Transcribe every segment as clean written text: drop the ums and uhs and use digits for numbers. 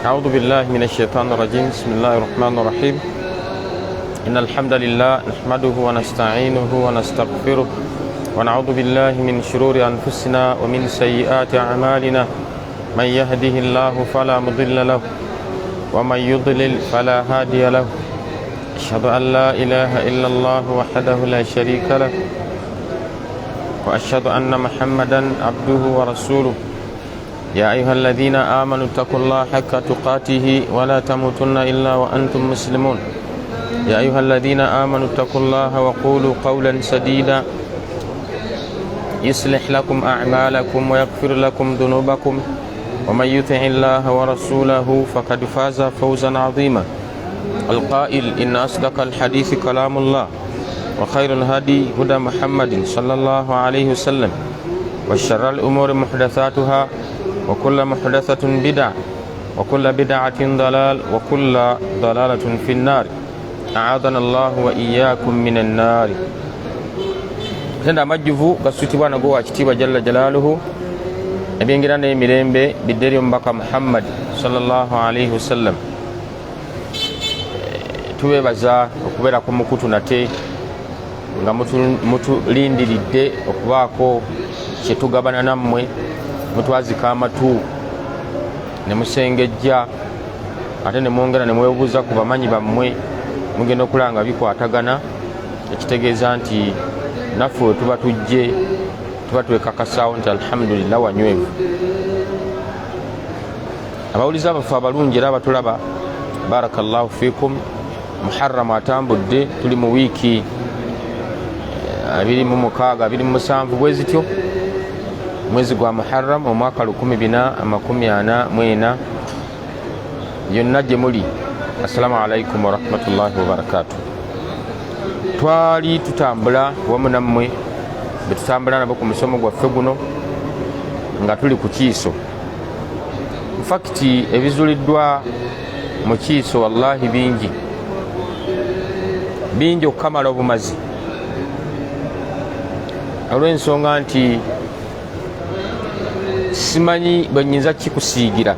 أعوذ بالله من الشيطان الرجيم. بسم الله الرحمن الرحيم. إن الحمد لله نحمده ونستعينه ونستغفره ونعوذ بالله من شرور أنفسنا ومن سيئات أعمالنا. من يهده الله فلا مضل له ومن يضلل فلا هادي له. أشهد أن لا إله إلا الله وحده لا شريك له وأشهد أن محمدا عبده ورسوله. يا أيها الذين آمنوا اتقوا الله حق تقاته ولا تموتن إلا وأنتم مسلمون. يا أيها الذين آمنوا اتقوا الله وقولوا قولا سديدا يصلح لكم أعمالكم ويغفر لكم ذنوبكم ومن يطع الله ورسوله فقد فاز فوزا عظيما. القائل إن أصدق الحديث كلام الله وخير الهدي هدى محمد صلى الله عليه وسلم وشر الأمور محدثاتها وكل محدثة بدعة وكل بدعة ضلال وكل ضلالة في النار. أعاذنا الله وإياكم من النار. Tenda majuvu gasutibwa nago wakitiibwa jalla jalaaluhu ebyengerana emirembe bidderi omubaka Muhammad sallallahu alaihi wasallam. Tubebaza okubeera ku mukutu nate nga mutulindiridde okubaako kyetugabana nammwe, mutwazika amatu ne musengejja ate ne mwongera ne mwebuuza ku bamanyi bammwe, mugenda okulanga bikwatagana, ekitegeeza nti naffe tuba tujje tuba twekakasaawo nti alhamdulillah wanywevu. Abawuliza baffe abalungi era abatulaba, barakallahu fikum. Muharram atambudde, tuli mu wiiki 26 27 bwe zityo, mwezi gwa Muharram omwaka 1444 yonna gye muli. Assalamu alaikum warahmatullahi wabarakatuh. Twali tutambula wamu nammwe betutambula nabo ku musomo gwaffe guno nga tuli ku Kiiso. Infakiti ebizuliddwa mu Kiiso wallahi bingi okukamala obumazi, olw'ensonga nti simanyi bwe nnyinza kikusiigira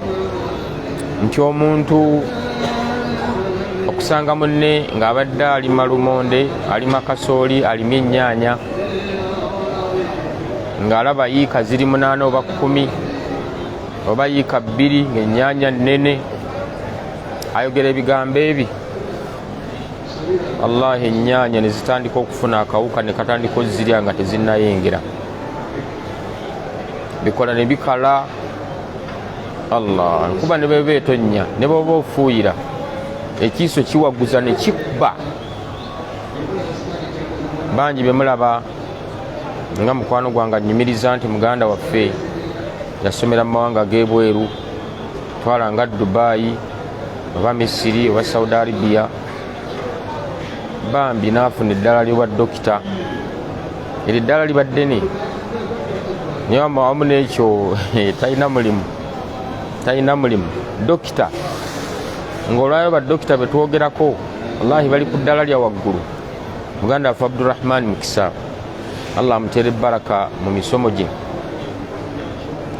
nti omuntu okusanga munne ng'abadde alima lumonde, alima kasooli, alima ennyaanya, ng'alaba yiika ziri 8 oba 10 oba yiika 2 ng'ennyaanya nnene, ayogera ebigambo ebi. Wallahi ennyaanya ne zitandika okufuna akawuka ne katandika ozirya nga tezinnayengera, bikola ne bikala. Allah, nkuba ne beba etonnya ne bwoba ofuuyira ekiiso kiwaguza ne kikuba. Bangi be mulaba nga mukwano gwange annyumiriza nti muganda waffe yasomera mu mawanga g'ebweru, twala nga Dubai oba Misiri oba Saudi Arabia, bambi naafuna eddala ly'obwa dokita. Eri eddala liba ddene naye wamu n'ekyo talina mulimu. Dokita ng'olwayo badokita betwogerako wallahi bali ku ddala lya waggulu. Muganda waffe Abdurrahman Mukisa, Allah amutere baraka mu misomo gye.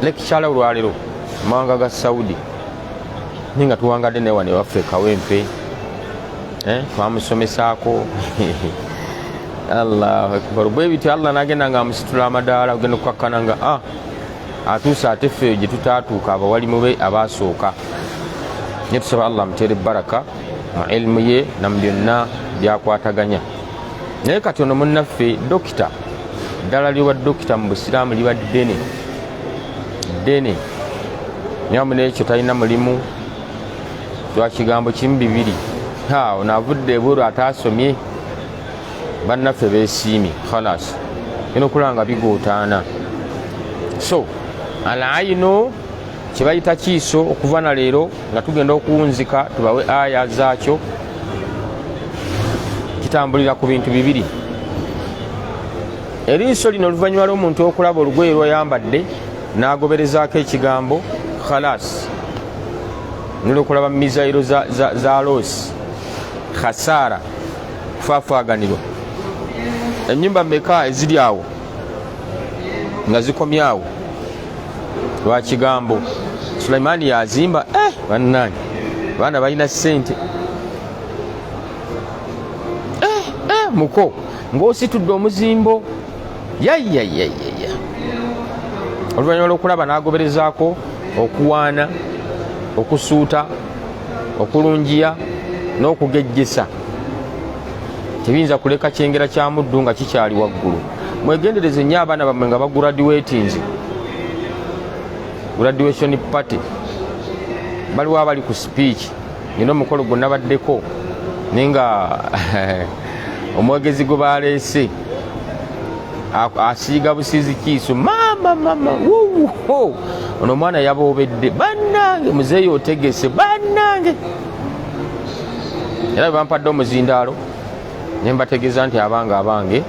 Lekikyala olwaleero mawanga ga Saudi ninga tuwangadde ne wane waffe Kawempe, twamusomesaako. Allahu akbar. Bwe bityo Allah n'agenda ng'amusitula amadaala ogenda okukakkana nga atuuse ate ffe gye tutaatuuka abawalimu be abaasooka. Naye tusaba Allah amutere baraka mu ilmu ye na mu byonna byakwataganya. Naye kati ono munnaffe dokita, eddala ly'obwa dokita mu Busiraamu liba ddene. Naye wamu n'ekyo talina mulimu lwa kigambo kimu 2. Ono avudde ebweru ataasomye, bannaffe beesiimye khalas, gena okulanga bigootaana. So alayino kye bayita Kiiso okuva na leero nga tugenda okuwunzika tubawe aya zaakyo, kitambulira ku bintu 2. Eriiso lino oluvannyuma lw'omuntu okulaba olugoye lw'oyambadde n'agoberezaako ekigambo khalas, nolwokulaba mizayiro za loosi, khasara, kufaafuaganirwa. Ennyumba mmeka eziri awo nga zikomyawo lwa kigambo Sulaimaani yazimba bannange baana balina ssente muko ng'ositudde omuzimbo yayayayaya oluvannyuma lw'okulaba n'agoberezaako okuwaana okusuuta okulungiya n'okugejjesa tebiyinza kuleka kyengera kya muddu nga kikyali waggulu. Mwegendereze nnyo abaana bammwe nga graduation party baliwo abali ku speech nina omukolo gwonna baddeko naye nga omwogezi gwe baleese asiiga busiizi kiiso mama ono omwana yaboobedde bannange muzeeyi otegese bannange era bampadde omuzindaalo ne mbategeeza nti abange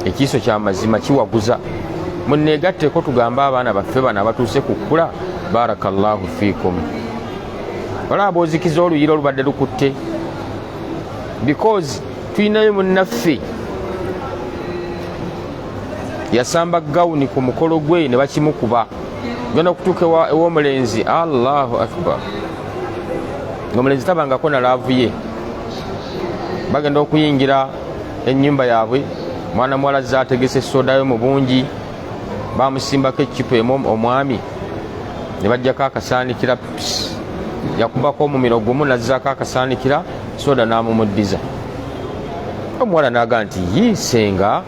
ekiiso kya mazima kiwaguza munneegatteko tugambe abaana baffe bano abatuuse ku kkula barakallahu fiikum. olaba ozikiza oluyira olubadde lukutte because tulinayo munnaffe yasamba gawuni ku mukolo gwe ne bakimukuba genda okutuuka ew'omulenzi. Allahu akbar. ng'omulenzi tabangako na laavu ye bagenda okuyingira ennyumba yaabwe mwana muwala zaategese sodayo mu bungi bamusimbako eccipo emu omwami ne bajjako akasaanikira yakubako omumiro gumu nazzaako akasaanikira soda n'amumuddiza. omuwala n'aga nti yiisenga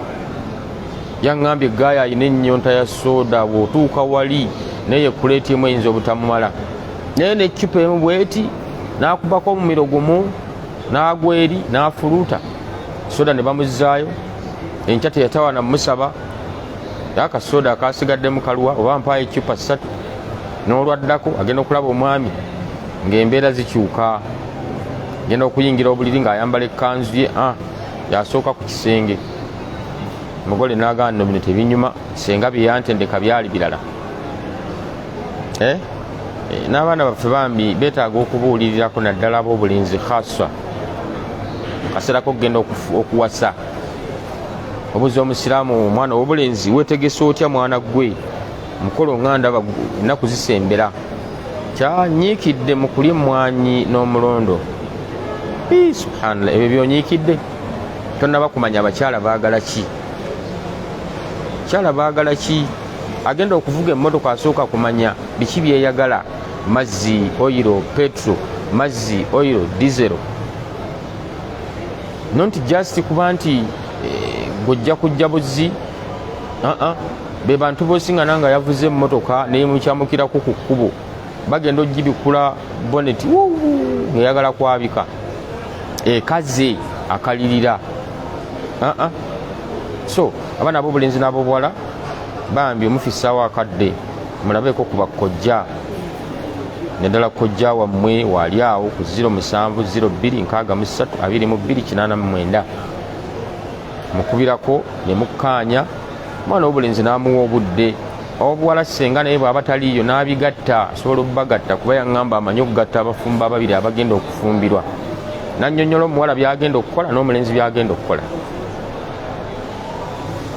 yaŋŋambye gaaya ayina ennyonta ya soda bw'otuuka wali naye kuleetiemu eyinza obutamumala naye n'eccipo emu bweti n'akubako omumiro gumu n'agwa eri n'afuluuta soda ne bamuzzaayo. enkya teyatawaana mumusaba akasoda akasigadde mu kaluwa oba mpaayo eccupa 3 n'olwaddako agenda okulaba omwami ng'embeera zikyuka agenda okuyingira obuliri ng'ayambala ekkanzu ye yasooka ku kisenge. omugole n'agamba nno bino tebinyuma senga bye yantendeka byali birala. n'abaana baffe bambi beetaaga okubuulirirako naddala ab'obulinzi khaswa kaserako okugenda okuwasa obuzi omusiraamu omwana ow'obulenzi weetegesa otya mwana gwe mukolo nga ndaba ennaku zisembera kyanyiikidde mu kulya emmwanyi n'omulondo. subhanallah ebyo byonyiikidde tonnaba kumanya abakyala baagala ki kyala baagala ki. agenda okuvuga emmotoka asooka kumanya biki byeyagala mazzi oyiro petro mazzi oyiro dizero not just kuba nti gojja kujja buzzi be bantu bosinga nanga yavuze emmotoka neyimukyamukirako ku kkubo bagenda ogibikula boneti ngeyagala kwabika ekaze akalirira. So abaana ab'obulenzi n'ab'obuwala bambi omufisaawo akadde mulabeeko ku bakojja naddala kojja wammwe waali awo ku 0702632289 mukubirako ne mukkaanya omwana w'obulenzi n'amuwa obudde. obuwala senga naye bw'aba taliiyo n'abigatta asobola okubagatta kuba yaŋŋamba amanyi okugatta abafumba ababiri abagenda okufumbirwa nannyonnyola omuwala byagenda okukola n'omulenzi byagenda okukola.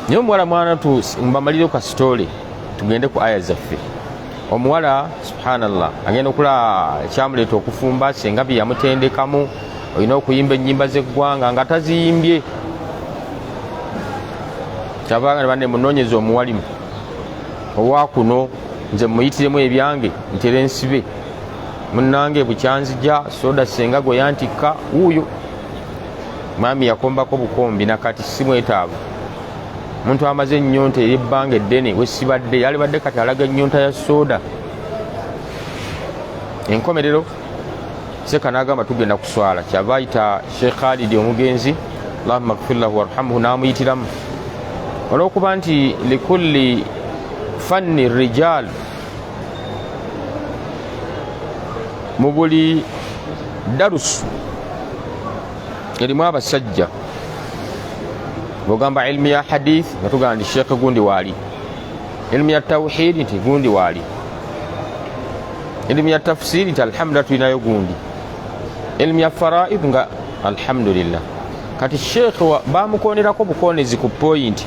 naye omuwala mwana mbamalire ka sitole tugende ku aya zaffe. omuwala subhanallah agenda okula ekyamuleeta okufumba senga bye yamutendekamu olina okuyimba ennyimba z'eggwanga nga taziyimbye kyavaanga ne banne munoonyeza omuwalimu owakuno nze muyitiremu ebyange ntere nsibe munnange bukyanzija soda senga gwe yantikka wuuyo maami yakombako bukombi nakati simwetaavu muntu amaze ennyonta ey'ebbanga eddene wesibadde yalibadde kati alaga ennyonta ya soda. enkomerero seka n'agamba tugenda kuswala kyava ayita Sheikh Khalid omugenzi Allahumma ighfir lahu warhamhu n'amuyitiramu olw'okuba nti likulli fanni rijal mu buli darusu erimu abasajja. bwogamba ilmu ya hadith nga tugamba nti sheekh gundi waali, ilmu ya tawhidi nti gundi waali, ilmu ya tafsiri nti alhamdulillah tulinayo gundi, ilmu ya faraid nga alhamdulillah. kati sheekh bamukonerako bukonezi ku point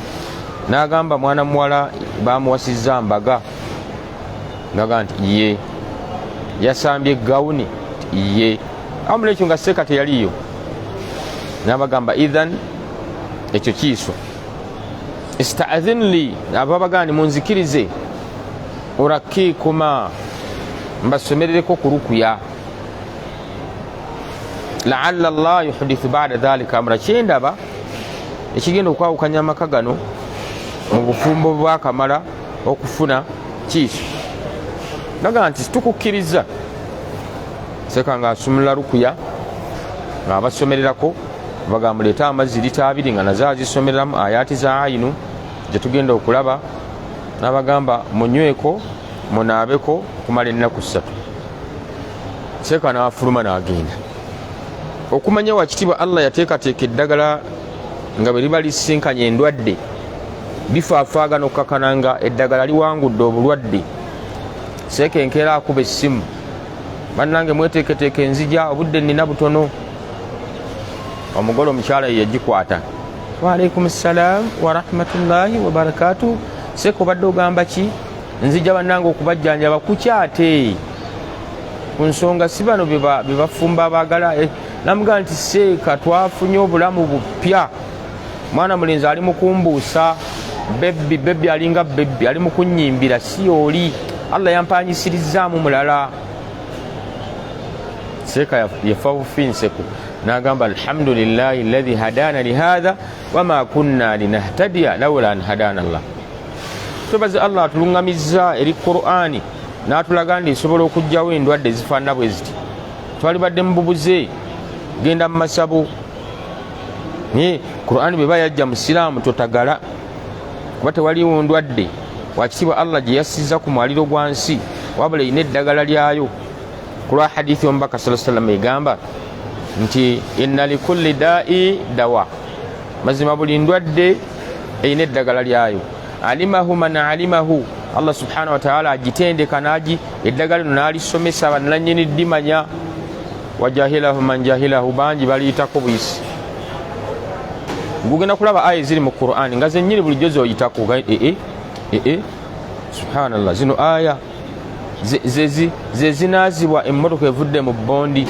n'agamba mwana muwala bamuwasizza mbaga ngaga nti ye yasambye gawuni ye amule ekyo nga seeka teyaliyo n'abagamba idhan ekyo kiiswa ista'dhin li ababagani munzikirize urakikuma mbasomerereko ku rukuya la'alla Allah yuhdithu ba'da dhalika amra kyendaba ekigenda okwawukanya amaka gano mu bufumbo bwakamala okufuna kiiswa naga nti tukukkiriza seka nga asumula rukuya nga abasomererako bagamba leeta amazzi lita 2 nga nazo azisomereramu ayati za ayinu gye tugenda okulaba n'abagamba munyweko munaabeko kumala ennaku 3 seka n'afuluma n'agenda okumanya wakitibwa Allah yateekateeka eddagala nga bwe liba lisinkanye endwadde bifaafaagana okkakananga eddagala liwangudde obulwadde seeka enkeera akuba essimu bannange mweteeketeeke enzija obudde nnina butono omugole omukyala ye yagikwata waalaikum salaam wa rahmatullahi wa barakatuh seeka obadde ogamba ki nzija bannange okubajjanjaba kukyate ku nsonga si bano bebafumba abaagala namugaa nti seeka twafunye obulamu bupya mwana mulenzi ali mukumbuusa bebbi alinga bebbi ali mukunyimbira si oli Allah yampanyisirizaamu mulala seeka yafa bufinseku n'agamba alhamdulillahi alladhi hadana lihadha wama kunna linahtadiya lawla an hadana Allah twebaze Allah atulungamizza eri Qur'ani n'atulaga nti esobola okujjawo endwadde ezifaanana bwe ziti twalibadde mububuze genda mu masabu naye Qur'ani bwe bayajja mu siraamu totagala kuba tewaliwo ndwadde wakitibwa Allah gye yassizza ku mwaliro gwa nsi wabula erina eddagala lyayo ku lwa hadithi omubaka sallallahu alayhi wa sallam egamba nti inna likulli da'i dawa mazima buli ndwadde erina eddagala lyayo alimahu man alimahu Allah subhanahu wa ta'ala agitendeka nagi eddagala lino n'alisomesa bannannyini ddimanya wajahilahu man jahilahu bangi baliyitako buyisi gugenda kulaba aya ziri mu Qur'ani nga zennyini bulijjo zoyitako subhanallah zino aya zezinaazibwa emmotoka evudde mu bondi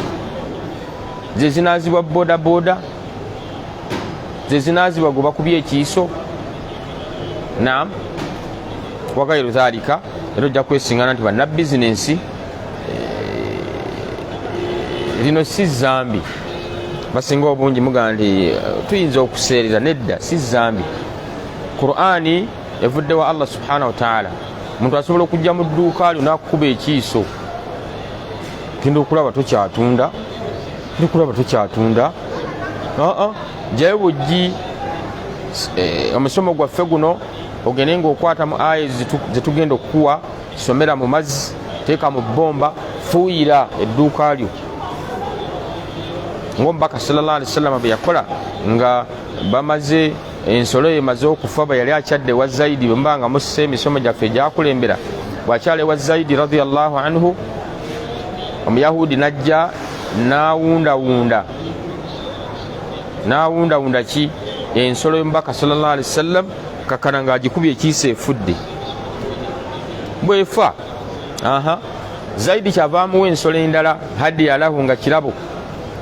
zezinaazibwa boda boda zezinaazibwa gwe bakubye ekiiso naam wagairu dhalika era ojja kwesingana nti banna bizinensi lino si zambi basinga obungi mugaa nti tuyinza okuseerera nedda si zambi Qur'ani evudde wa Allah subhanahu wa ta'ala muntu asobola okujja mu dduuka lyo n'akukuba ekiiso genda okulaba tokyatunda jayo bujji omusomo gwaffe guno ogende ng'okwata mu aya zetugenda okukuwa somera mu mazzi teeka mu bbomba fuuyira edduuka lyo ng'omubaka sallallahu alaihi wasallam bwe yakola nga bamaze ensolo emaze okufa bwe yali akyadde wa Zaidi bwe mba nga musse emisomo gyaffe gyakulembera bw'akyala wa Zaidi radiyallahu anhu omuyahudi najja n'awundawunda ki ensolo y'omubaka sallallahu alaihi wasallam kakana ng'agikubye ekiisa efudde bwefa Zaidi kyavaamuwa ensolo endala haddi yalahu nga kirabo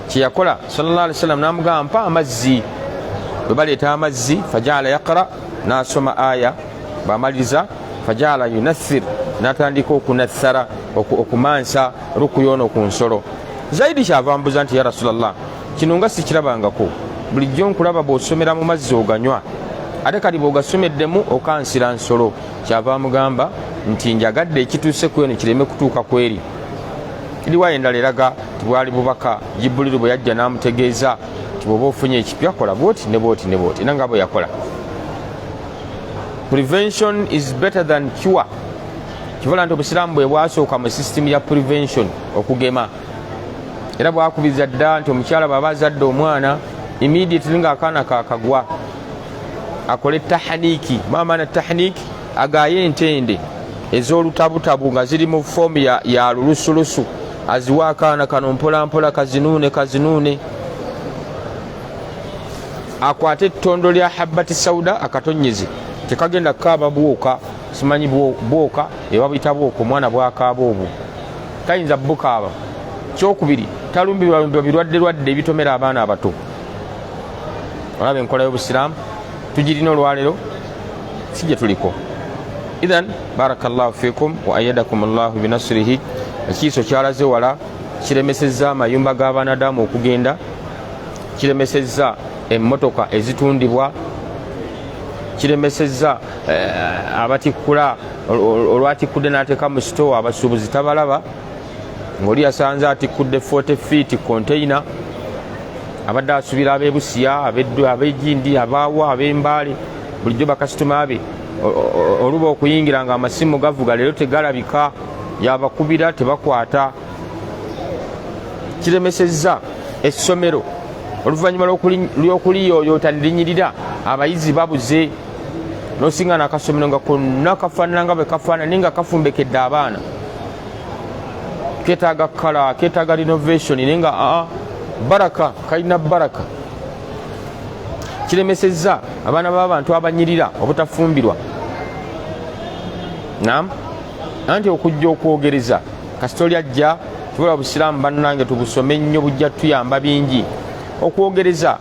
kyeyakola sallallahu alaihi wasallam n'amugamba mpa amazzi bwe baleeta amazzi fajala yaqra n'asoma aya bw'amaliriza fajala yunathir n'atandika okunathara okumansa rukuyono ku nsolo Zaidi kyava mbuza nti ya Rasulallah kino nga sikirabangako bulijjo nkulaba bw'osomera mu mazzi oganywa ate kati bw'ogasomeddemu okansira nsolo kyava mugamba nti njagadde ekituuse ku eno kireme kutuuka kweri riwaya endala eraga tibwali bubaka Jibuliru bwe yajja n'amutegeeza ti bw'oba ofunye ekipya kola bwoti ne bwoti era nga bwe yakola prevention is better than cure kivola nti obusiraamu bwe bwasooka mu system ya prevention okugema era bwakubiriza dda nti omukyala bw'aba azadde omwana immediately ng'akaana kakagwa akole tahaniki maamaana tahaniki agaye entende ez'olutabutabu nga ziri mu foomu ya lulusulusu aziwa akaana kano mpolampola kazinuune akwate ettondo lya habati sauda akatonyeze tekagenda kukaaba bwoka simanyi bwoka eba buyita bwoka omwana bwakaaba obwo tayinza bukaaba. Kyokubiri talumbirwa birwadde ebitomera abaana abato. Olaba enkola y'Obusiraamu tugirina olwaleero si gye tuliko. Idhan barakallahu fikum wa ayyadakum Allahu binasrihi. Ekiiso kyalaze wala kiremesezza amayumba g'abanadamu okugenda, kiremesezza emmotoka ezitundibwa, kiremesezza abatikkula olwatikudde n'ateeka mu sitoowa abasuubuzi tabalaba, ng'oli yasanze atikkudde 40 feet container, abadde asubira ab'ebusiya ab'ejjindi abaawa ab'embaale bulijjo bakasitoma be oluba okuyingira nga amasimu gavuga leero tegalabika, yabakubira tebakwata. Kiremesezza essomero oluvannyuma lw'okuliyooyoota nirinyirira abayizi babuze, n'osinga n'akasomero nga konna kafaanana nga bwe kafaanana naye nga kafumbekedde abaana. Ketaaga kala, ketaaga renovation naye nga baraka kalina baraka. Kiremesezza abaana b'abantu abanyirira obutafumbirwa. Naam, anti okujja okwogereza kasita oli ajja tubula Obusiraamu bannange tubusome nnyo, bujja tuyamba bingi. Okwogereza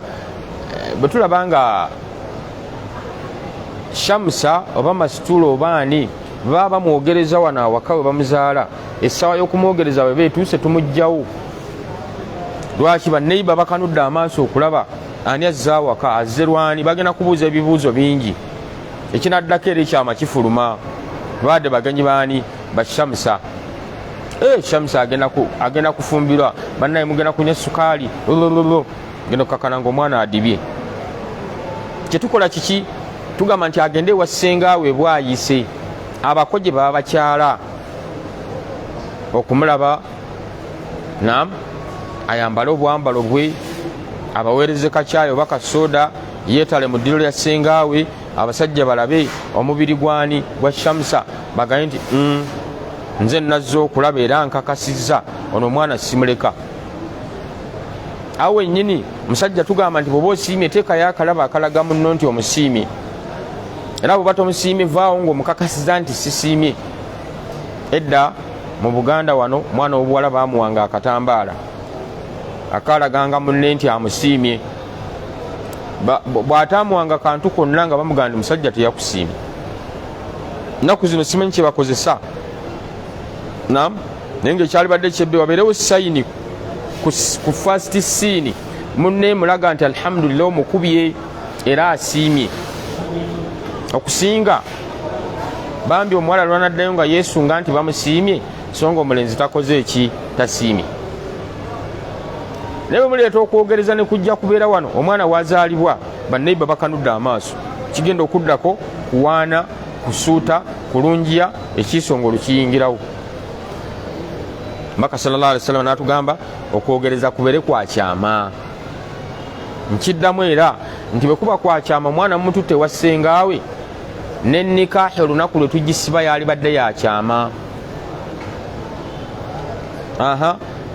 bwe tulaba nga Shamsa oba Masitulo obaani baba bamwogereza wano awaka we bamuzaala, essaawa y'okumwogereza bwe beetuuse tumugjawo. Lwaki banneiba bakanudde amaaso okulaba ani azze awaka, azze lwani, bagenda kubuuza ebibuuzo bingi. Ekinaddako era ekyama kifuluma, lwadde bagenyi baani ba Shamsa. Shamsa agenda kufumbirwa, bannaye mugenda kunywa sukaali, genda kukakana ng'omwana adibye. Kyetukola kiki? Tugamba nti agende wa ssengaawe bwayise, abako gye baba bakyala okumulaba, naam, ayambale obwambalo bwe, abaweereze kacaayi oba kasooda, yeetale mu ddiro lya ssengaawe, abasajja balabe omubiri gwani gwa Shamsa, bagaye nti nze nazze okulaba era nkakasizza ono omwana simuleka. Awo wennyini musajja tugamba nti bw'oba osiimye teekayo akalaba akalaga munno nti omusiimye, era bw'oba tomusiimye vaawo ng'omukakasiza nti sisiimye. Edda mu Buganda wano omwana w'obuwala baamuwanga akatambaala akalaganga munne nti amusiimye. Bw'ataamuwanga kantu konna nga bamugamba nti musajja teyakusiimye. Nnaku zino simanyi kye bakozesa, naam, naye ng'ekyali badde kyebbe wabeerewo sayini ku first scene, munne mulaga nti alhamdulillah omukubye era asiimye. Okusinga bambi omuwala lwanaddayo nga yeesunga nti bamusiimye, so nga omulenzi takoze eki, tasiimye. Naye bwe muleeta okwogereza ne kujja kubeera wano omwana wazaalibwa banneiba bakanudde amaaso, kigenda okuddako kuwaana, kusuuta, kulungiya, ekiisonga olukiyingirawo. Mbaka sallallahu alaihi wasallam n'atugamba okwogereza kubeere kwa kyama. Nkiddamu era nti bwe kuba kwa kyama mwana mutu tewassengaawe, ne nikaahi olunaku lwe tugisiba yali badde ya kyama.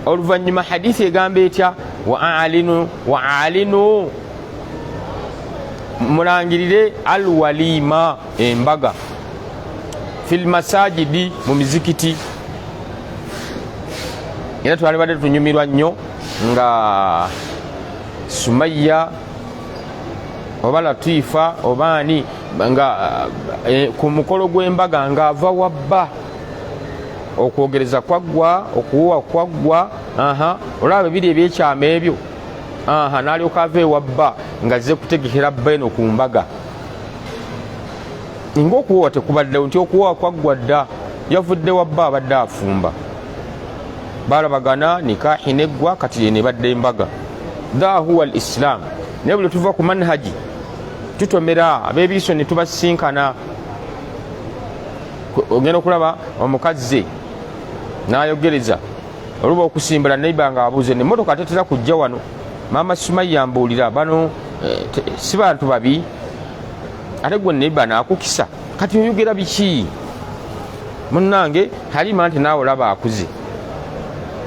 Oluvannyuma hadithi egamba etya? wa alinu mulangirire alwalima, embaga, fil masajidi, mu mizikiti. Era twali badde tunyumirwa nnyo nga Sumayya oba Latifa obaani nga ku mukolo gw'embaga ng'ava wabba, okwogereza kwaggwa, okuwuwa kwaggwa, olaba biri ebyekyama ebyo, n'alyoka ava ewabba ng'azze kutegekera bba eno ku mbaga. Ng'okuwuwa tekubaddewo, nti okuwuwa kwaggwa dda, yavudde wabba abadde afumba. Balabagana nikaahi neggwa, kati ne badde embaga. Dha huwa al-Islam. Naye buli tuva ku manhaji tutomera ab'ebiiso ne tubasinkana. Ogenda okulaba omukazi n'ayogereza oluba okusimbula neiba nga abuuze n'emmotoka tetera kujja wano, maama Sumayya mbuulira bano si bantu babi, ate gwe neiba n'akukisa, kati oyogera biki? Munnange Halima nti naawe olaba akuze,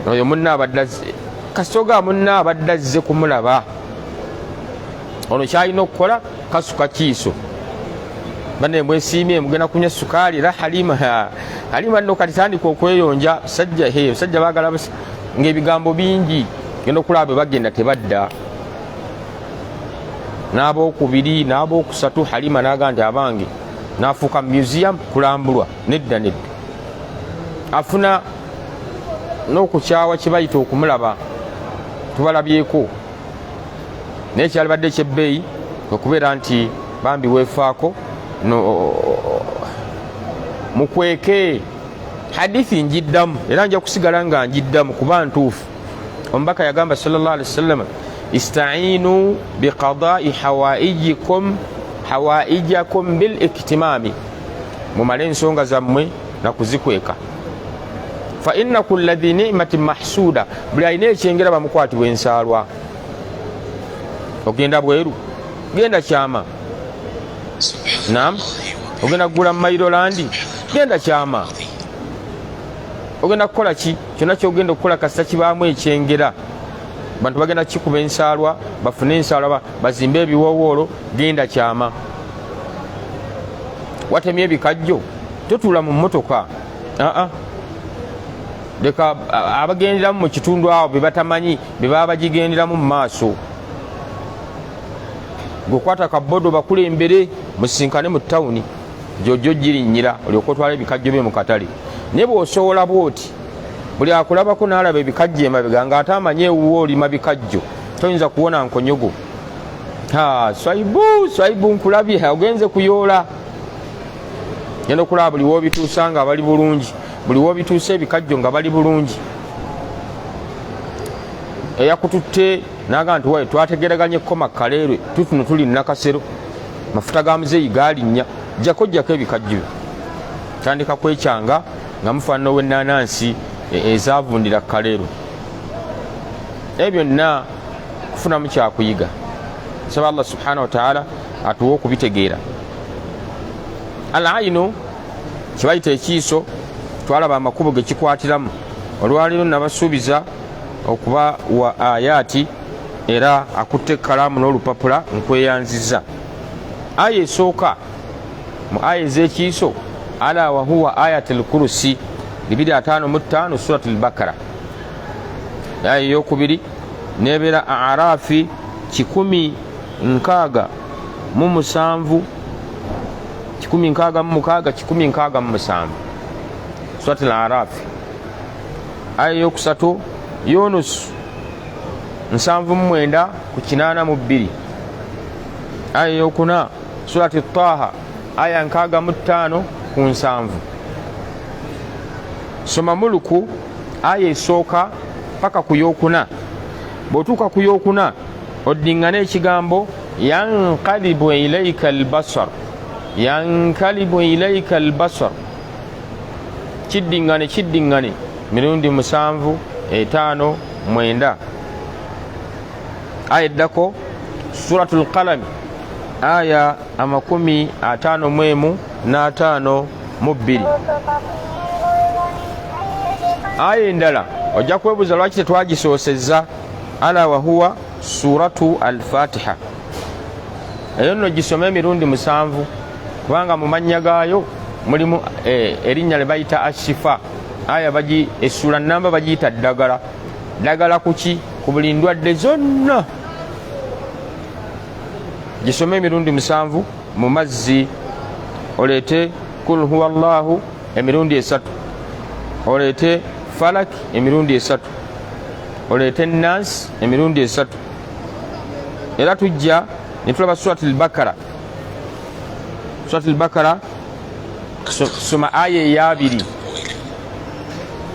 oyo munna abadde azze, kasitoga munna abadde azze kumulaba, ono kyalina okukola kasuka kiiso. Bane mwesiimye mugenda kunywa sukaali, era Halima Halima nno kati tandika okweyonja sajja baagala ng'ebigambo bingi genda okulaba bagenda tebadda n'abokubiri n'abokusatu Halima n'aga nti abange n'afuuka museum kulambulwa nedda afuna n'okukyawa kye bayita okumulaba tubalabyeko naye kyalibadde ekyebbeeyi okubeera nti bambi weefaako mukweke hadithi njiddamu era nja kusigala nga njiddamu kuba ntuufu. Omubaka yagamba sallallahu alaihi wasallam istainu biqada'i hawaijakum bil iktimami, mumale ensonga zammwe na kuzikweka. Fa inna kulla dhi ni'matin mahsuda, buli alina ekyengera bamukwatibwa ensaalwa. Ogenda bweru, genda kyama. Naam, ogenda kugula Mailolandi, genda kyama. Ogenda kukola ki? Kyonna kyogenda okukola kasita kibaamu ekyengera. Bantu bagenda kikuba ensaalwa, bafune ensaalwa, bazimbe ebiwoowoolo, genda kyama. Watemye ebikajjo, totuula mu mmotoka. Leka abagenderamu mu kitundu awo be batamanyi be baba bagigenderamu mu maaso. Gukwata kabodo bakulembere musinkane mu tawuni jojo girinnyira olyoka otwala ebikajjo bye mu katale. Naye bw'osobola bw'oti buli akulabako n'alaba ebikajjo emabega ng'ate amanyi ewuwo olima bikajjo, toyinza kuwona nkonyogo. Swaibu nkulabye ogenze kuyoola. Genda okulaba buli w'obituusa nga bali bulungi, buli w'obituusa ebikajjo nga bali bulungi. Eyakututte naga nti wae twategeraganye koma kaleerwe tutuno tuli nakasero mafuta ga muzeeyi galinnya jakojjako ebikajjo tandika kwekyanga nga mufaanano w'ennaanansi ezaavundira kaleerwe. Ebyo byonna kufunamu kyakuyiga. Nsaba Allah subhanahu wa ta'ala atuwe okubitegeera. Al-ayinu kibayita ekiiso, twalaba amakubo ge kikwatiramu. Olwaliro nabasuubiza okuba wa ayati era akutte kalaamu n'olupapula nkweyanziza. Aya esooka mu aya ez'ekiiso ala wa huwa ayatul kursi 255 suratul bakara. Aya eyokubiri nebeera Arafi 167 167 suratul Arafi. Aya eyokusatu Yunus 79 ku 82. Aya eyokuna surati Taha aya 65 ku 7. Soma Muluku aya esooka paka ku yokuna. Bw'otuuka ku yokuna oddingana ekigambo yanqalibu ilayka albasar, yanqalibu ilayka albasar, kiddingane mirundi 7 5 9. Aya eddako suratul Qalam aya 55 aya endala ojja kwebuuza lwaki tetwagisoosezza. Ala wa huwa suratu al-Fatiha. Eyo nno gisome emirundi 7 kubanga mu mannya gaayo mulimu erinnya lye bayita Ashifa. Aya essula nnamba bagiyita ddagala. Ddagala kuki? Ku buli ndwadde zonna. Gisome emirundi 7 mu mazzi. Oleete kul huwa Allahu emirundi 3. Oleete Falak emirundi 3. Oleete Nas emirundi 3. Era tujja ne tulaba suratul Bakara. Suratul Bakara soma aya eyabiri.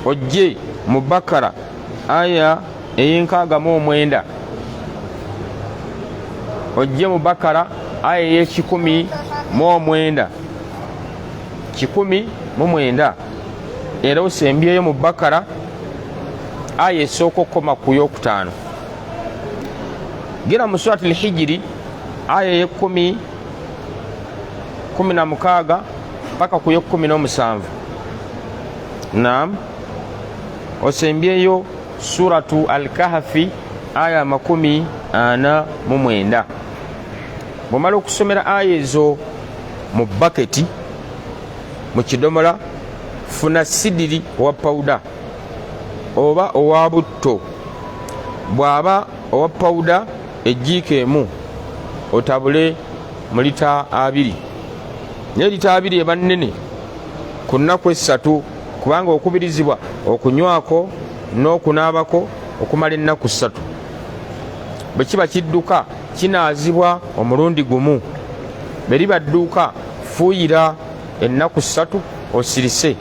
Ojje mu Bakara aya ey'enkaaga-mu-9. Ojje mu Bakara aya ey'ekikumi mu 9. 19. Era osembyeyo mu Bakara aya esooka okukoma ku yokutaano. Gira mu suratul Hijiri aya ey'ekumi 16 paka ku y'ekumi-7. Naam, osembyeyo suratu Al-Kahfi aya 49. Bw'omala okusomera aya ezo mu baketi mu kidomola funa sidiri owa pawuda oba owa butto. Bw'aba owa pawuda ejjiiko emu otabule mu lita 2 naye lita 2 eba nnene ku nnaku 3 kubanga okubirizibwa okunywako n'okunaabako okumala ennaku 3. Bwe kiba kidduka kinaazibwa omulundi gumu. Bwe liba dduuka fuuyira ennaku 3 osirise.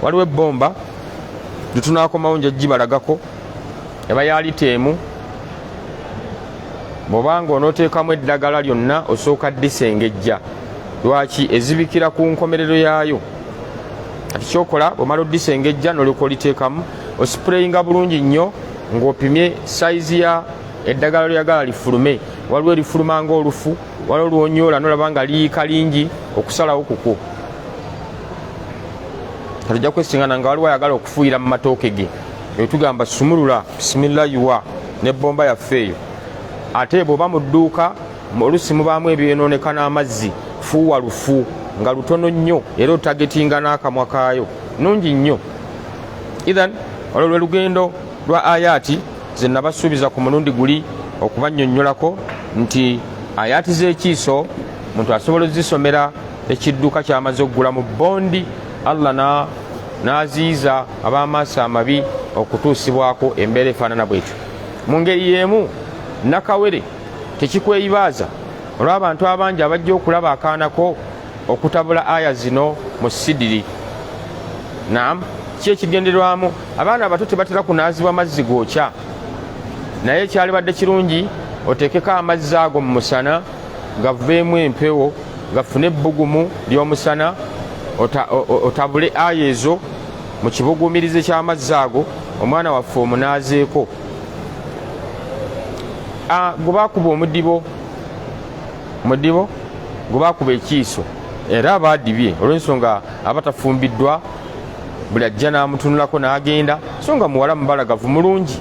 Waliwo ebbomba tutunaakomawo nja gibalagako eba ya lita emu. Bw'obanga onooteekamu eddagala lyonna osooka ddisengejja. Lwaki? Ezibikira ku nkomerero yaayo. Kati kyokola bw'omala oddisengejja n'olyoka oliteekamu osipureyinga bulungi nnyo ng'opimye sayizi ya eddagala lyagala lifulume. Waliwo erifuluma ng'olufu, waliwo lwonyoola n'olaba nga liyiika lingi okusalawo kuko. Kati ojja kwesingana nga waliwo ayagala okufuuyira mu matooke ge. Eyo tugamba sumulula bisimillayiwa n'ebbomba yaffe eyo. Ate bw'oba mu dduuka oluusi mubaamu ebyonooneka n'amazzi, fuuwa lufu nga lutono nnyo era otagetinga n'akamwa kaayo nungi nnyo. Ithan olwo lwe lugendo lwa ayaati ze nabasuubiza ku mulundi guli okubannyonnyolako nti ayaati z'ekiiso muntu asobola ozisomera ekidduka ky'amaze okugula mu bondi. Allah n'aziyiza ab'amaaso amabi okutuusibwako embeera efaanana bwetyo. Mu ngeri y'emu nakawere tekikweyibaaza olw'abantu abangi abajja okulaba akaanako okutabula aya zino mu sidiri. Naam, ki ekigenderwamu? Abaana abato tebatera kunaazibwa mazzi gookya, naye kyali badde kirungi oteekeko amazzi ago mu musana gaveemu empewo gafune ebbugumu ly'omusana otabule aya ezo mu kibuguumirize ky'amazzi ago omwana waffe omunaazeeko. Gwe baakuba omudibo gwe baakuba ekiiso era abaadibye olw'ensonga abatafumbiddwa buli ajja n'amutunulako n'agenda, so nga muwala mubalagavu mulungi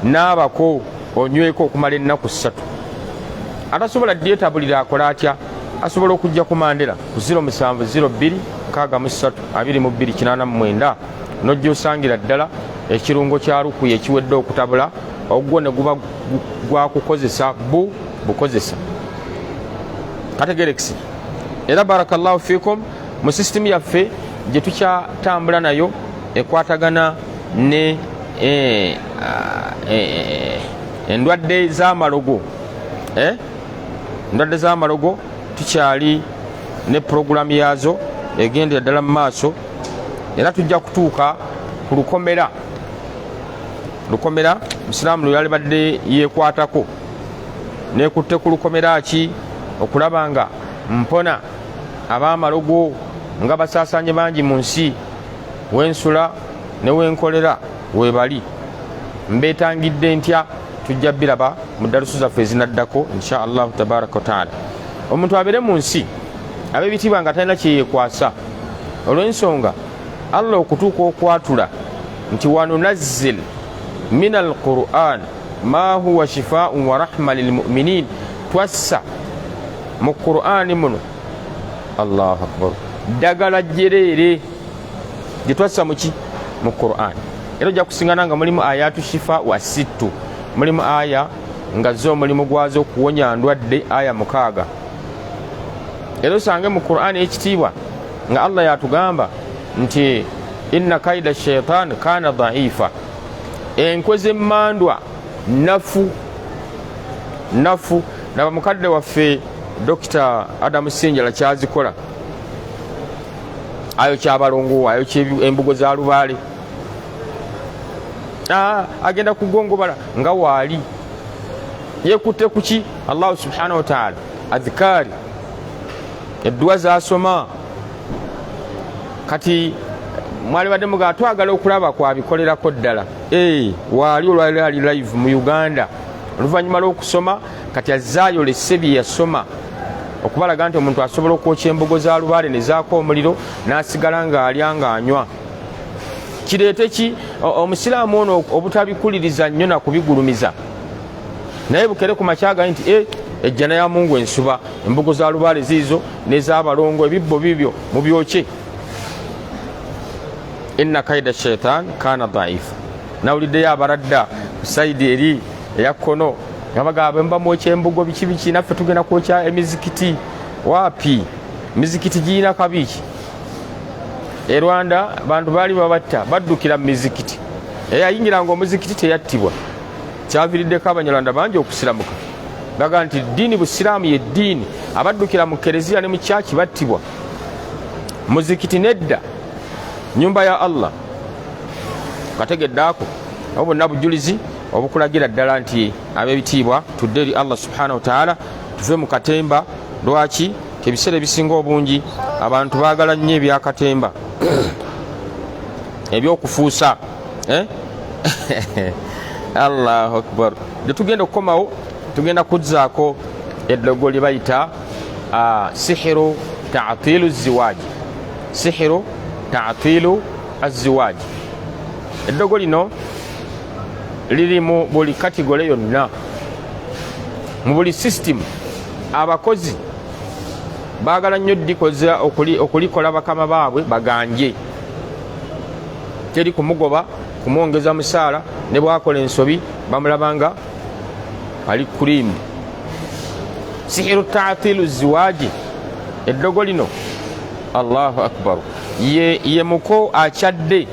n'abako onyweko okumala ennaku 3. Atasobola dyetabulira akola atya? Asobola okujja ku Mandela ku 0702632289 n'ojja osangira ddala ekirungo kya lukuyi ekiwedde okutabula ogwo ne guba gwakukozesa bukozesa. Kategerekisi era barakallahu fikum mu sisitimu yaffe gye tukyatambula nayo ekwatagana ne endwadde z'amalogo. Endwadde z'amalogo tukyali ne puroguramu yaazo egendera ddala mu maaso era tujja kutuuka ku lukomera. Musiraamu lwe yali badde yeekwatako neekutte ku lukomera ki okulaba nga mpona ab'amalogo nga basaasaanye bangi mu nsi wensula ne wenkolera webali. Mbeetangidde ntya? Tujja biraba mu dalusu zaffe ezinaddako insha allahu tabaraka wa taala. Omuntu abeere mu nsi ab'ebitiibwa nga talina kyeyeekwasa olw'ensonga Allah okutuuka okwatula nti wanunazzil min alquran ma huwa shifaa'un wa rahma lilmuminin. Twassa mu Qur'ani muno Allahu akbar ddagala jjereere gye twassa muki mu Qur'ani. Era ojja kusingana nga mulimu ayatu shifa wa 6, mulimu aya nga zo omulimu gwazo okuwonya ndwadde aya 6. Era osange mu Qur'ani ekitiibwa nga Allah yatugamba nti inna kaida shaitan kana dhaifa. Enkwe z'emmandwa nafu naba mukadde waffe Dr. Adam Sinjala kyazikola ayo kyabalongo ayo embugo za Lubaale agenda kugongobala nga waali yekutte kuki Allah subhanahu wa ta'ala adhikari eddua zasoma. Kati mwali badde muga twagala okulaba kwabikolerako ddala waali olwali ali live mu Uganda oluvannyuma lw'okusoma kati azaayo lesse bye yasoma okubalaga nti omuntu asobola okwokya embugo za Lubaale ne zaako omuliro n'asigala ng'alya ng'anywa. Kireete ki omusiraamu ono obutabikuliriza nnyo na kubigulumiza, naye bukere ku makyaga nti ejjana ya Mungu ensuba embugo za Lubaale ziizo n'ez'abalongo ebibbo bibyo mu byokye. inna kaida shaitan kana dhaifa. Nawuliddeyo abaradda ku saidi eri eyakkono nga bagamba mba mwokya embugo biki biki, naffe tugenda kwokya emizikiti. Waapi mizikiti giyina kabiki. E Rwanda bantu baali babatta baddukira mu mizikiti, eyayingiranga omuzikiti teyattibwa. Kyaviiriddeko Abanyarwanda bangi okusiramuka, baga nti ddiini busiraamu ye ddiini, abaddukira mu kereziya ne mu kyaki battibwa. Muzikiti nedda, nyumba ya Allah. Kategedde ako abo bonna bujulizi obukulagira ddala nti ab'ebitiibwa tudde eri Allah subhanahu wa ta'ala, tuve mu katemba. Lwaki? Ebiseera ebisinga obungi abantu baagala nnyo ebyakatemba ebyokufuusa. Allahu akbar. Tugenda okukomawo, tugenda kuzzaako eddogo lye bayita sihiru ta'tilu ziwaaji. Sihiru ta'tilu aziwaaji. Eddogo lino liri mu buli kategole yonna, mu buli system. Abakozi baagala nnyo ddikoza okulikola bakama baabwe baganje. Teri kumugoba kumwongeza musaala, ne bwakola ensobi bamulabanga ali kulimu. Sihiru ta'tilu ziwaaji. Eddogo lino Allahu akbar, ye muko akyadde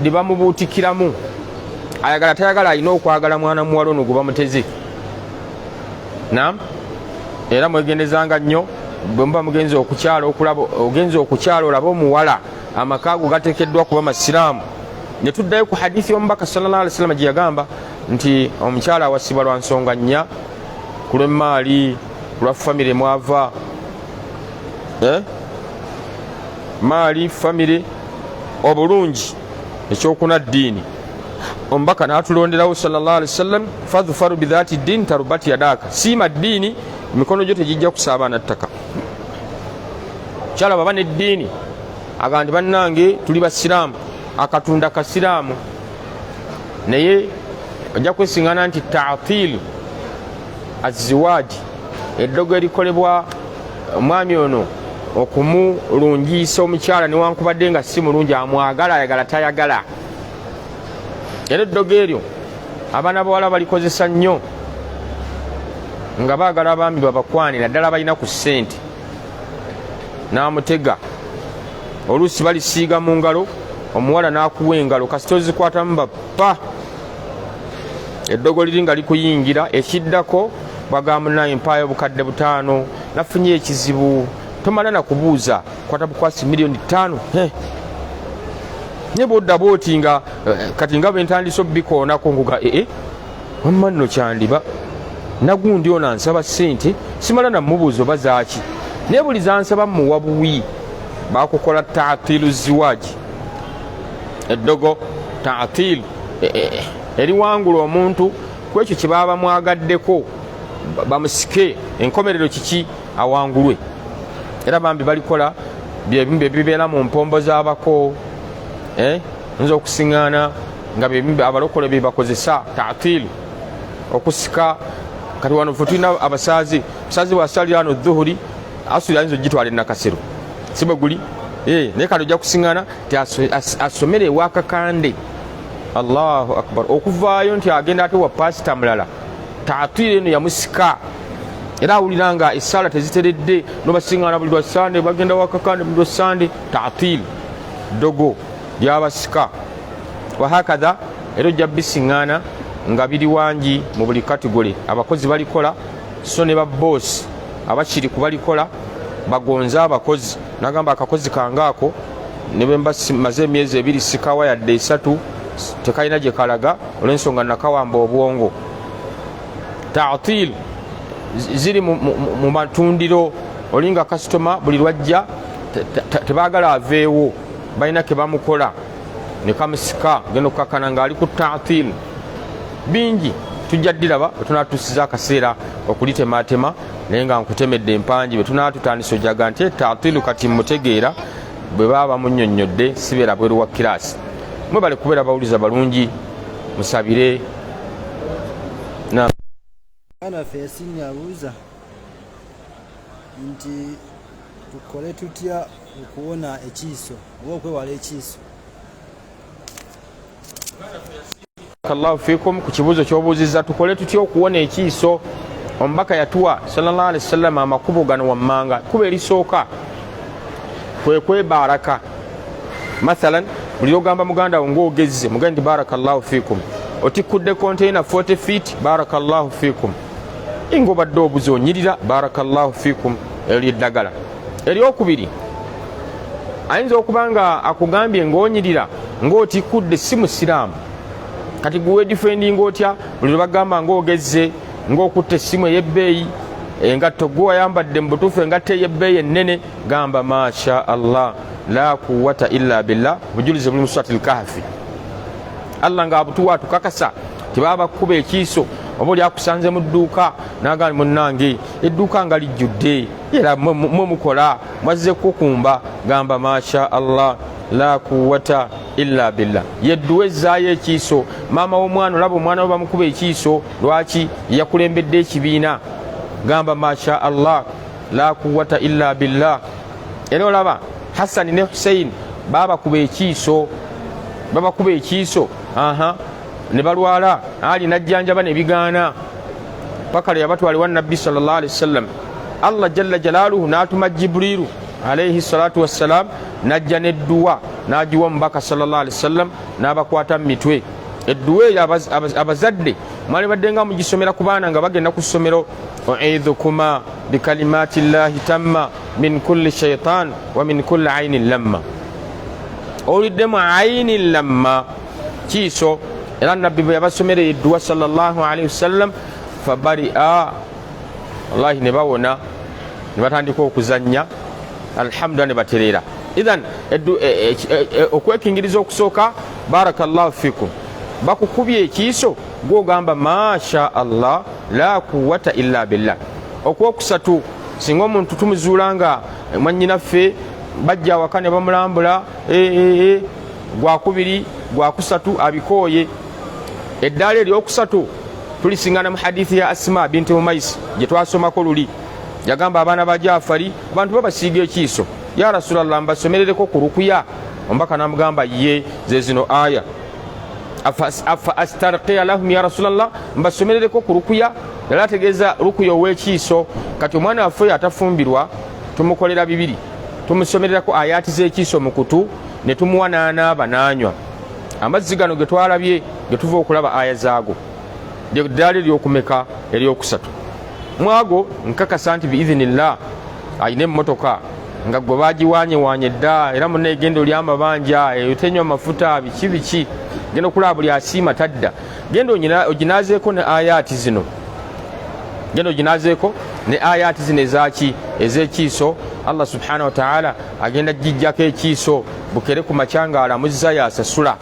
dibamubuutikiramu. Ayagala tayagala alina okwagala mwana muwala ono gwe bamuteze. Naam, era mwegendezanga nnyo bwe muba mugenzi okukyala okulaba, ogenzi okukyala olaba omuwala amakaago gateekeddwa kuba masiraamu. Ne tuddayo ku hadithi y'omubaka sallallahu alaihi wasallam gye yagamba nti omukyala awasibwa lwa nsonga nnya: ku lw'emmaali, ku lwa famire mwava, maali, famire, obulungi, ekyokuna ddiini. Omubaka n'atulonderawo sallallahu alaihi wasallam, fadhfaru bidhati ddin tarubati yadaka, siima ddiini emikono gyo tegijja kusaabana ttaka. Kyala baba n'eddiini aga nti bannange tuli basiraamu, akatunda kasiraamu, naye ojja kwesiŋŋana nti ta'tilu aziwaaji, eddogo erikolebwa omwami ono okumulungiisa omukyala newankubadde nga si mulungi, amwagala ayagala tayagala. Era eddogo eryo abaana bawala balikozesa nnyo nga baagala abaami babakwane, naddala balina ku ssente, n'amutega. Oluusi balisiiga mu ngalo, omuwala n'akuwa engalo, kasita ozikwatamu bappa. Eddogo liri nga likuyingira, ekiddako bagamba naye mpaayo obukadde 5, nafunye ekizibu, tomala nakubuuza, kwata bukwasi $5,000,000. Ne bodda booti nga kati nga bwe ntandise obbikoonako nguga wamma nno kyandiba nagundi ono ansaba ssente, simala namubuuza oba zaaki, naye buli zansaba muwa buwi. Bakukola ta'tilu ziwaaji. Eddogo ta'tilu eriwangula omuntu ku ekyo kye baba bamwagaddeko, bamusike enkomerero kiki awangulwe. Era bambi balikola byebimbe bibeera mu mpombo z'abako, nza okusiŋŋaana nga byebimbe abalokole bye bakozesa ta'tilu okusika. Kati wano fe tulina abasaazi, musaazi bw'asalira wano dhuhuri, asuli ayinza ogitwala Nakasero, si bwe guli, naye kati ojja kusiŋŋaana ti asomere ewakakande. Allahu akbar. Okuvaayo nti agenda ate wa pasita mulala, ta'tilu eno yamusika. Era awulira nga essaala teziteredde, nobasiŋŋaana buli lwa Sande, bagenda wakakande buli lwa Sande. Ta'tilu ddogo lyabasika. Wahakadha era ojja bisiŋŋaana nga biri wangi mu buli kategole. Abakozi balikola, so ne baboosi abakiri kubalikola bagonza abakozi. Nagamba akakozi kangaako ne bwe maze emyezi 2 sikawa yadde 3 tekalina gye kalaga olw'ensonga nakawamba obwongo. Ta'tilu ziri mu matundiro, olinga kasitoma buli lwajja tebaagala aveewo, balina ke bamukola ne kamusika, genda okukakana ng'ali ku ta'tilu. Bingi tujja ddiraba bwe tunaatusiza akaseera okulitematema, naye nga nkutemedde empanji bwe tunaatutandisa ojaga nti ta'tilu kati mutegeera bwe baba bamunnyonnyodde sibeera bweru wa kiraasi. Mwebale kubeera bawuliza balungi, musabire. Ana fesi nyabuuza nti tukole tutya okuwona ekiiso oba okwewala ekiiso? Allahu fikum ku kibuuzo ky'obuuzizza tukole tutya okuwona ekiiso. Omubaka yatuwa sallallahu alaihi wasallam amakubo gano wammanga. Kuba erisooka kwe kwebaraka. Mathalan buli ogamba muganda wo ng'ogezze mugandi barakallahu fikum, otikudde container 40 feet barakallahu fikum, ingobadde obuzi onyirira barakallahu fikum, eri eddagala. Eryokubiri ayinza okuba nga akugambye ng'onyirira ng'otikudde si musiraamu, kati guwe defending otya buli lwe bagamba ng'ogezze ng'okutte essimu ey'ebbeeyi, engatto gwe wayambadde mu butuufu engatto ey'ebbeeyi ennene, gamba masha Allah la quwwata illa billah, bujulize buli mu suratul kahfi. Allah ng'abutuwa atukakasa tibaba kuba ekiiso oba oli akusanze mu dduuka n'agamba munnange edduuka nga lijjudde era mwe mukola mwazze kukumba, gamba masha Allah la quwwata illa billah. Yedduwe ezzaayo ekiiso. Maama w'omwana olaba omwana we bamukuba ekiiso, lwaki? yakulembedde ekibiina, gamba masha Allah la quwwata illa billah. Era olaba Hassan ne Hussein babakuba ekiiso, ne balwala, Ali najjanjaba ne bigaana paka lwe yabatwala ewa Nabbi sallallahu alaihi wasallam. Allah jalla jalaaluhu n'atuma Jibrilu alayhi salatu wassalam, najja n'edduwa n'agiwa omubaka sallallahu alaihi wasallam, n'abakwata mu mitwe. Edduwa eyo abazadde mwali badde nga mugisomera ku baana nga bagenda ku ssomero, u'idhukuma bikalimati llahi tamma min kulli shaytan wa min kulli aynin lamma. Owuliddemu aynin lamma kiiso. Era nabbi bwe yabasomera edduwa sallallahu alaihi wasallam, fabari'a, wallahi ne bawona ne batandika okuzannya alhamdulillah ne batereera. Idhan okwekingiriza okusooka barakallahu fikum, bakukubye ekiiso gwogamba masha Allah la quwwata illa billah. Okwokusatu singa omuntu tumuzuula nga mwannyinaffe bajja awaka ne bamulambula, gwakubiri gwakusatu abikooye. Eddaala eryokusatu tulisingana mu hadithi ya Asma binti Umais gye twasomako luli, yagamba abaana ba Jaafari abantu babasiiga ekiiso, ya Rasulallah mbasomerereko ku rukuya. Omubaka n'amugamba ye ze zino aya, afa astarqiya lahum ya Rasulallah, mbasomerereko ku rukuya. Yali ategeeza rukuya ow'ekiiso. Kati omwana waffe atafumbirwa tumukolera bibiri, tumusomererako ayaati z'ekiiso mu kutu ne tumuwa n'anaaba n'anywa. Amazzi gano ge twalabye ge tuva okulaba aya zaago ddala eryokumeka eryokusatu. Mwago nkakasa nti biidhinillah ayina emmotoka nga gwe baagiwaanyewaanye dda, era munna egenda oli amabanja etenywa amafuta biki biki, genda okulaba buli asiima tadda, genda oginaazeeko ne ayaati zino, ezaki ez'ekiiso. Allah subhanahu wa ta'ala agenda gijjako ekiiso bukere ku makyanga alamuzza yasasula.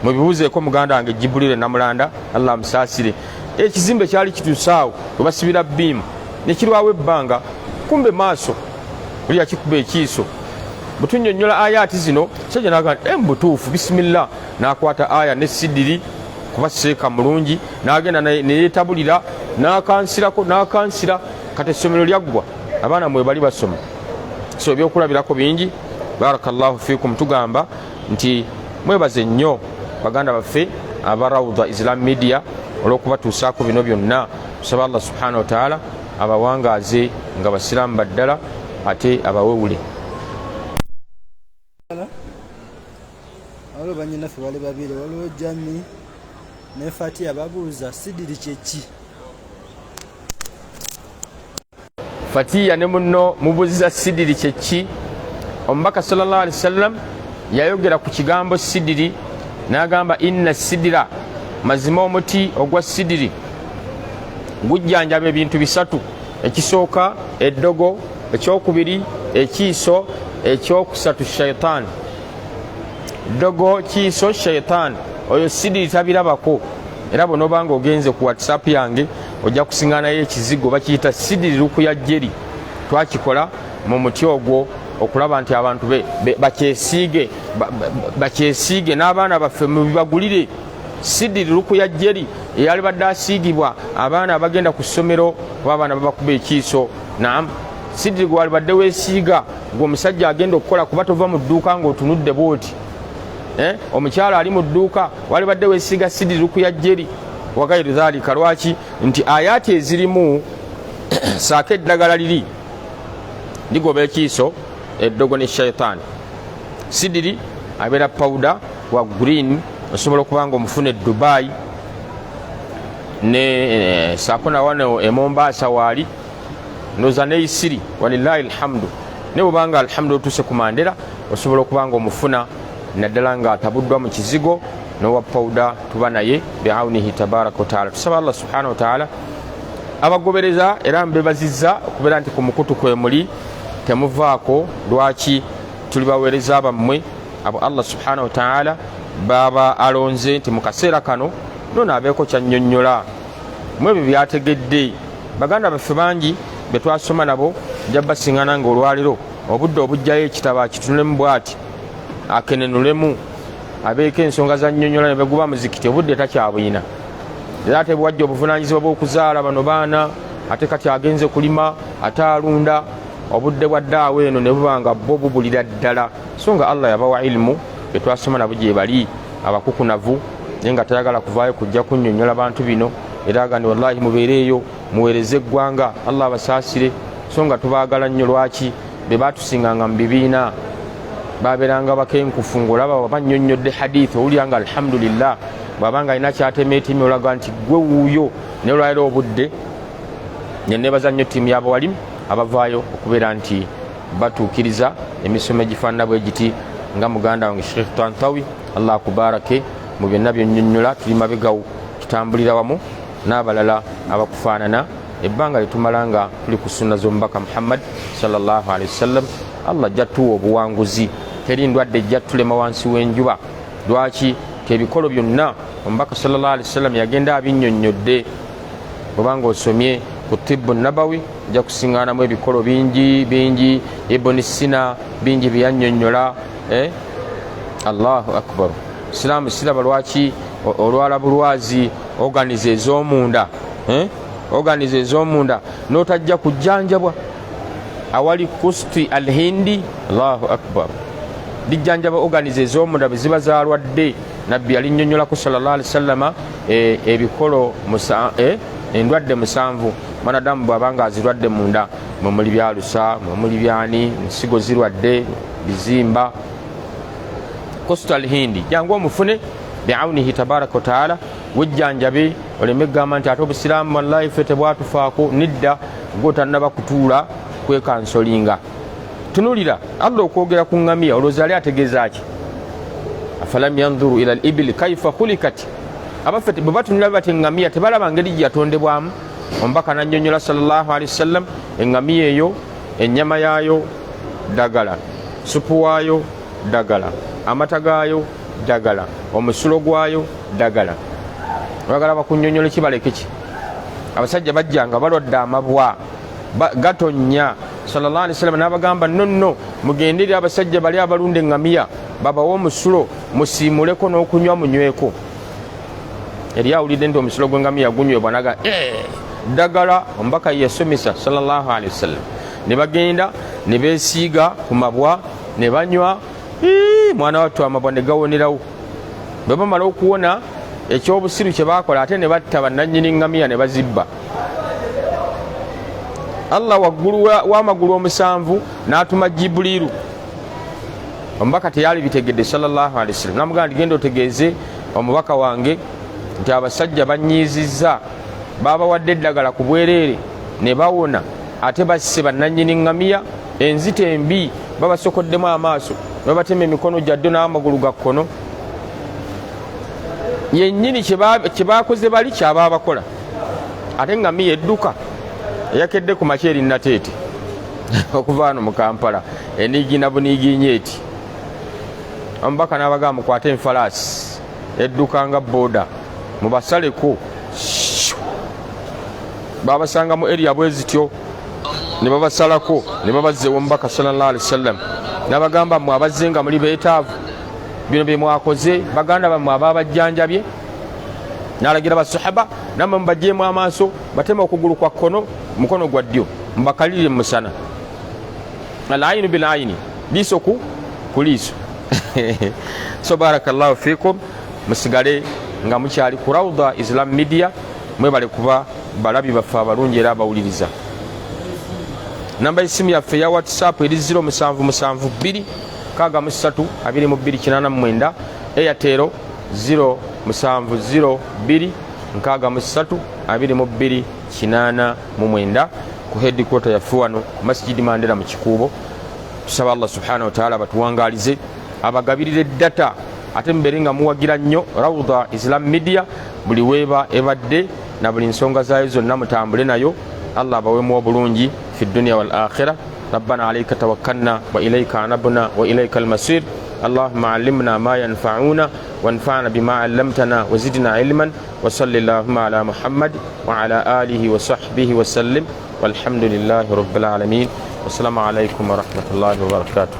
Mubibuuzeeko muganda wange Jibril Namulanda, Allah amusaasire. Ekizimbe kyali kituusaawo we basibira bbiimu ne kirwawo ebbanga, kumbe maaso oli yakikuba ekiiso. Butunnyonnyola ayaati zino sajja n'agamba mbutuufu bisimillah, n'akwata aya ne sidiri kuba seeka mulungi, n'agenda ne yeetabulira n'akansirako n'akansira. Kati essomero lyaggwa, abaana mwe bali basoma. So ebyokulabirako bingi. Barakallahu fikum. Tugamba nti mwebaze nnyo baganda baffe aba Rawda Islam Media olw'okubatuusaako bino byonna. Tusaba Allah subhanahu wa ta'ala abawangaaze nga basiraamu baddala ate abawewule. Waliwo bannyinaffe bali babiri, waliwo Jami ne Fatia babuuza sidiri kyeki? Fatia ne munno mubuuziza sidiri kyeki. Omubaka sallallahu alaihi wasallam yayogera ku kigambo sidiri n'agamba inna sidira, mazima omuti ogwa sidiri gujjanjaba ebintu bisatu. Ekisooka eddogo, ekyokubiri ekiiso, ekyokusatu shaytaan. Ddogo, kiiso, shaytaan. Oyo sidiri tabirabako. Era bw'onoobanga ogenze ku WhatsApp yange ojja kusiŋŋaanayo ekizigo bakiyita sidiri lukuya jeri. Twakikola mu muti ogwo okulaba nti abantu bakyesiige n'abaana baffe mubibagulire. Sidiri lukuya jeri eyali badde asiigibwa abaana abagenda ku ssomero oba abaana babakuba ekiiso. Naam, sidiri gwe walibadde weesiiga gwe omusajja agenda okukola kuba tova mu dduuka ng'otunudde bwoti omukyala ali mu dduuka walibadde weesiiga sidiri lukuyajjeri wagairu dhalika lwaki nti ayaati ezirimu saako eddagala liri ligoba ekiiso eddogo ne shaitaani sidiri abeera pawuda wa green osobola okuba nga omufuna Dubai ne saako nawano Mombasa waali ndoza ne Isiri walillahi alhamdu ne bwobanga alhamdu otuse ku Mandera osobola okuba nga omufuna naddala nga atabuddwa mu kizigo nowa pawuda tuba naye biawunihi tabaraka wataala. Tusaba Allah subhanahu wataala abagobereza era mbebazizza okubeera nti ku mukutu kwe muli temuvaako lwaki tuli baweereza bammwe abo Allah subhanahu wataala baba alonze nti mu kaseera kano nona abeeko kyannyonnyola mu ebyo byategedde baganda baffe bangi be twasoma nabo jabasiŋŋana nga olwaliro obudde obujjayo ekitabo akitunulemu bw'ati akenenulemu abeeko ensonga za nnyonnyola ne beguba muzikiti obudde takyabuyina era ate bwajja obuvunaanyizibwa bw'okuzaala bano baana ate kati agenze kulima ate alunda obudde bwa ddaawo eno ne buba nga bo bubulira ddala so nga Allah yabawa ilimu be twasoma nabo gye bali abakukunavu naye nga tayagala kuvaayo kujja kunnyonnyola bantu bino era agandi wallahi mubeereeyo muweereze eggwanga Allah abasaasire so nga tubaagala nnyo lwaki be baatusinganga mu bibiina babeeranga bakenkufu ng'olaba bannyonnyodde hadithi owulira nga alhamdulillah bw'abanga alina kyatema ettiimi olaga nti gwe wuuyo naye olwaliro obudde neneebaza nnyo ttiimu y'abawalimu abavaayo okubeera nti batuukiriza emisomo egifaanana bwe giti nga muganda wange Sheikh Tantawi Allah akubarake mu byonna byonnyonnyola tuli mabegawo tutambulira wamu n'abalala abakufaanana ebbanga litumala nga tuli ku sunna z'omubaka Muhammad sallallahu alaihi wasallam. Allah jatuwa obuwanguzi teri ndwadde jatulema wansi w'enjuba lwaki ebikolo byonna omubaka sallallahu alaihi wasallam yagenda abinnyonnyodde obanga osomye ku tibbu nabawi ojja kusiŋŋaanamu ebikolo bingi Ibn Sina bingi byeyannyonnyola Allahu akbar. Islaamu siraba lwaki olwala bulwazi organize ez'omunda n'otajja kujjanjabwa awali kusti alhindi. Allahu akbar. lijjanjaba organize ez'omunda bwe ziba zaalwadde nabbi yalinnyonnyolako sallallahu alaihi wasallama ebikolo endwadde 7 mwanadamu bw'abanga azirwadde munda mwemuli byalusa mwemuli byani nsigo zirwadde bizimba Coastal Hindi jangu omufune bi'aunihi tabaraka wa taala wejjanjabe oleme gamba nti ate obusiraamu wallahi ffe tebwatufaako nidda gotannaba kutuula kwekansolinga tunulira Allah okwogera ku ŋŋamiya olowooza ali ategeeza ki afalam yanzuru ila al-ibili kaifa khulikat abaffe bwe batunula bati eŋŋamiya tebalaba ngeri gye yatondebwamu omubaka nannyonnyola sallallahu alaihi wasallam eŋŋamiya eyo ennyama yaayo ddagala supu waayo ddagala amata gaayo ddagala omusulo gwayo ddagala oyagala bakunnyonnyola kibaleke ki abasajja bajjanga balwadde amabwa gatonnya sallallahu alaihi wasallam n'abagamba nonno mugenderera abasajja bali abalunda eŋŋamiya babawa omusulo musiimuleko n'okunywa munyweko eri awulidde nti omusulo gw'eŋŋamiya gunywebwa naga ddagala omubaka yasomesa sallallahu alaihi wasallam ne bagenda ne beesiiga ku mabwa ne banywa mwana wattu amabwa ne gawonerawo bwe bamala okuwona ekyobusiru kye baakola ate ne batta bannannyini ŋŋamiya ne bazibba Allah waggulu w'amagulu 7 n'atuma Jibuliru omubaka teyali bitegedde sallallahu alaihi wasallam namugamba ndigenda otegeeze omubaka wange nti abasajja banyiizizza babawadde eddagala ku bwereere ne bawona ate basse bannannyini ŋŋamiya enzita embi babasokoddemu amaaso babatema emikono gyaddo n'amagulu ga kkono yennyini kye baakoze bali kyaba bakola ate ŋŋamiya edduka eyakedde ku makya eri nateete okuva wano mu Kampala eniigina buniigiinye eti omubaka n'abagamba mukwate enfalaasi edduka nga booda mubasaleko babasanga mu eriya bwe zityo ne babasalako ne babazzeewo omubaka sallallahu alaihi wasallam n'abagamba mmwe abazze nga muli beetaavu bino bye mwakoze baganda bammwe abaabajjanjabye n'alagira basahaba nammwe mubagjeemu amaaso batema okugulu kwa kkono mukono gwa ddyo mubakalire mu musana al-aynu bil-ayni, liiso ku liiso. So barakallahu fikum, musigale nga mukyali ku Rawda Islam Media, mwebale kuba balabi baffe abalungi era abawuliriza. Namba y'essimu yaffe ya WhatsApp eri 0772 63 22 Airtel 0702 63 22 ku headquarter yaffe wano ku Masjidi Mandela mu Kikuubo. Tusaba Allah subhanahu wa ta'ala batuwangalize abagabirire data ate mbere nga muwagira nnyo Rawda Islam Media buli weeba ebadde na buli nsonga zaayo zonna mutambule nayo. Allah abawemu obulungi fi dunya wal akhirah. ربنا عليك توكلنا وإليك عنبنا وإليك المصير. اللهم علمنا ما ينفعنا وانفعنا بما علمتنا وزدنا علما. وصل اللهم على محمد وعلى آله وصحبه وسلم والحمد لله رب العالمين. والسلام عليكم ورحمة الله وبركاته.